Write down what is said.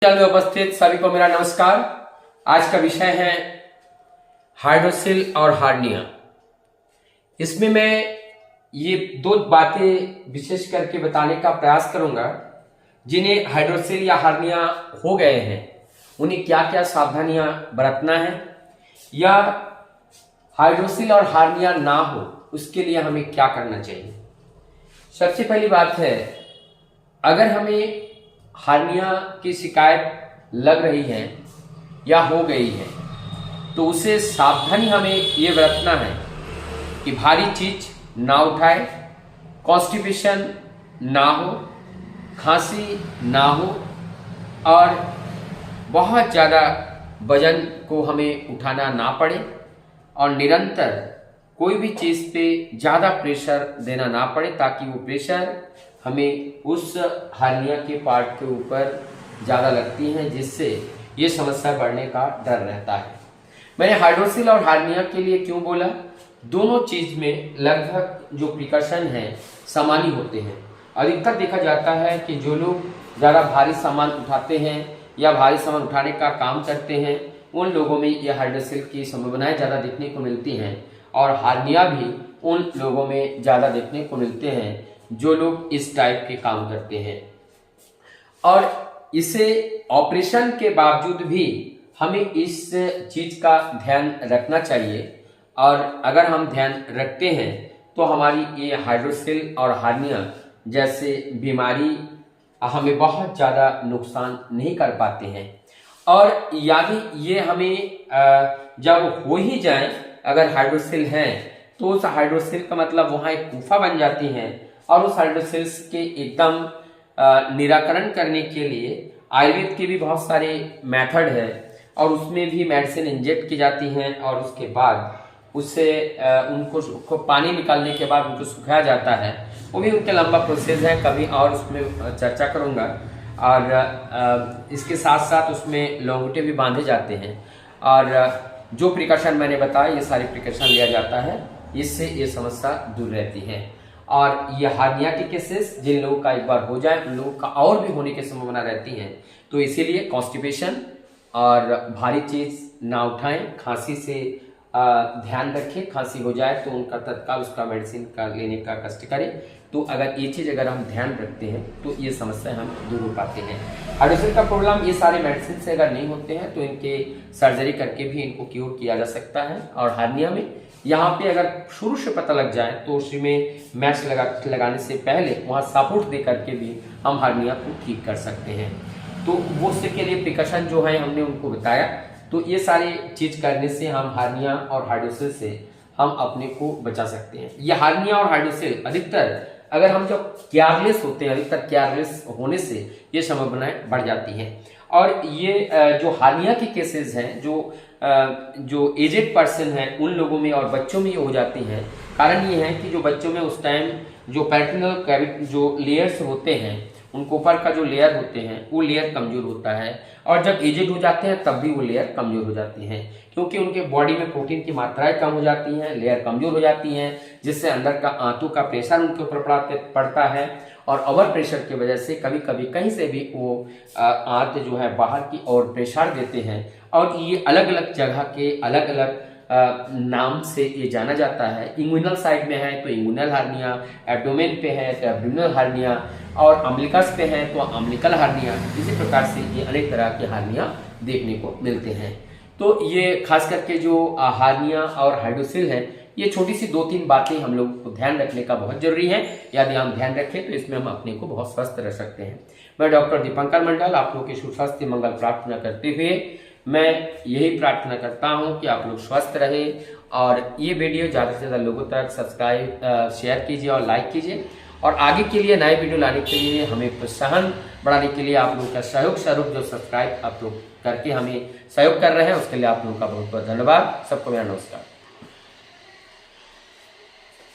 में उपस्थित सभी को मेरा नमस्कार। आज का विषय है हाइड्रोसिल और हार्निया। इसमें मैं ये दो बातें विशेष करके बताने का प्रयास करूंगा। जिन्हें हाइड्रोसिल या हार्निया हो गए हैं उन्हें क्या क्या सावधानियां बरतना है, या हाइड्रोसिल और हार्निया ना हो उसके लिए हमें क्या करना चाहिए। सबसे पहली बात है, अगर हमें हार्निया की शिकायत लग रही है या हो गई है तो उसे सावधानी हमें ये बरतना है कि भारी चीज ना उठाए, कॉन्स्टिपेशन ना हो, खांसी ना हो और बहुत ज़्यादा वजन को हमें उठाना ना पड़े और निरंतर कोई भी चीज़ पे ज़्यादा प्रेशर देना ना पड़े, ताकि वो प्रेशर हमें उस हार्निया के पार्ट के ऊपर ज़्यादा लगती हैं, जिससे ये समस्या बढ़ने का डर रहता है। मैंने हाइड्रोसिल और हार्निया के लिए क्यों बोला, दोनों चीज़ में लगभग जो प्रिकॉशन है समान ही होते हैं। अधिकतर देखा जाता है कि जो लोग ज़्यादा भारी सामान उठाते हैं या भारी सामान उठाने का काम करते हैं उन लोगों में ये हाइड्रोसिल की संभावनाएं ज़्यादा देखने को मिलती हैं, और हार्निया भी उन लोगों में ज़्यादा देखने को मिलते हैं जो लोग इस टाइप के काम करते हैं। और इसे ऑपरेशन के बावजूद भी हमें इस चीज़ का ध्यान रखना चाहिए, और अगर हम ध्यान रखते हैं तो हमारी ये हाइड्रोसिल और हार्निया जैसे बीमारी हमें बहुत ज़्यादा नुकसान नहीं कर पाते हैं। और यदि ये हमें जब हो ही जाए, अगर हाइड्रोसिल है तो उस हाइड्रोसिल का मतलब वहाँ एक गुफा बन जाती है, और उस हाइड्रोसिल्स के एकदम निराकरण करने के लिए आयुर्वेद के भी बहुत सारे मेथड है, और उसमें भी मेडिसिन इंजेक्ट की जाती हैं, और उसके बाद उससे उनको पानी निकालने के बाद उनको सुखाया जाता है। वो भी उनके लंबा प्रोसेस है, कभी और उसमें चर्चा करूँगा। और इसके साथ साथ उसमें लॉन्गोटे भी बांधे जाते हैं, और जो प्रिकॉशन मैंने बताया ये सारी प्रिकॉशन लिया जाता है, इससे ये समस्या दूर रहती है। और ये हार्निया के केसेस जिन लोगों का एक बार हो जाए उन लोगों का और भी होने की संभावना रहती है, तो इसीलिए कॉन्स्टिपेशन और भारी चीज ना उठाएं, खांसी से ध्यान रखें। खांसी हो जाए तो उनका तत्काल उसका मेडिसिन का लेने का कष्ट करें। तो अगर ये चीज़ अगर हम ध्यान रखते हैं तो ये समस्या हम दूर हो पाते हैं। हाइड्रोसिल का प्रॉब्लम ये सारे मेडिसिन से अगर नहीं होते हैं तो इनके सर्जरी करके भी इनको क्योर किया जा सकता है। और हार्निया में यहाँ पे अगर शुरू से पता लग जाए तो उसी में मैच लगाने से पहले वहाँ सपोर्ट दे करके भी हम हार्निया को ठीक कर सकते हैं। तो वो उसके लिए प्रिकॉशन जो है हमने उनको बताया। तो ये सारी चीज करने से हम हार्निया और हाइड्रोसिल से हम अपने को बचा सकते हैं। ये हार्निया और हाइड्रोसिल अधिकतर अगर हम जब केयरलेस होते हैं, अधिकतर केयरलेस होने से ये संभावनाएं बढ़ जाती हैं। और ये जो हार्निया के केसेस हैं, जो एजेड पर्सन है उन लोगों में और बच्चों में ये हो जाती हैं। कारण ये है कि जो बच्चों में उस टाइम जो पेरिटोनियल कैविटी जो लेयर्स होते हैं, उनको ऊपर का जो लेयर होते हैं वो लेयर कमजोर होता है, और जब एजेड हो जाते हैं तब भी वो लेयर कमजोर हो जाती हैं, क्योंकि उनके बॉडी में प्रोटीन की मात्राएं कम हो जाती हैं, लेयर कमजोर हो जाती हैं, जिससे अंदर का आंतों का प्रेशर उनके ऊपर पड़ता है, और ओवर प्रेशर की वजह से कभी कभी कहीं से भी वो आंत जो है बाहर की ओर प्रेशर देते हैं। और ये अलग अलग जगह के अलग अलग नाम से ये जाना जाता है। इंगुइनल साइड में है तो इंगुइनल हार्निया, एब्डोमेन पे है तो एब्डोमिनल हार्निया, और अम्बिलिकस पे है तो अम्बिलिकल हार्निया। इसी प्रकार से ये अनेक तरह के हार्निया देखने को मिलते हैं। तो ये खास करके जो हार्निया और हाइड्रोसिल है, ये छोटी सी 2-3 बातें हम लोग को ध्यान रखने का बहुत जरूरी है। यदि हम ध्यान रखें तो इसमें हम अपने को बहुत स्वस्थ रह सकते हैं। मैं डॉक्टर दीपंकर मंडल आप लोग के सुस्वास्थ्य मंगल प्रार्थना करते हुए मैं यही प्रार्थना करता हूं कि आप लोग स्वस्थ रहे, और ये वीडियो ज़्यादा से ज़्यादा लोगों तक सब्सक्राइब शेयर कीजिए और लाइक कीजिए। और आगे के लिए नए वीडियो लाने के लिए हमें प्रोत्साहन बढ़ाने के लिए आप लोगों का सहयोग स्वरूप जो सब्सक्राइब आप लोग करके हमें सहयोग कर रहे हैं उसके लिए आप लोगों का बहुत बहुत धन्यवाद। सबको मेरा नमस्कार।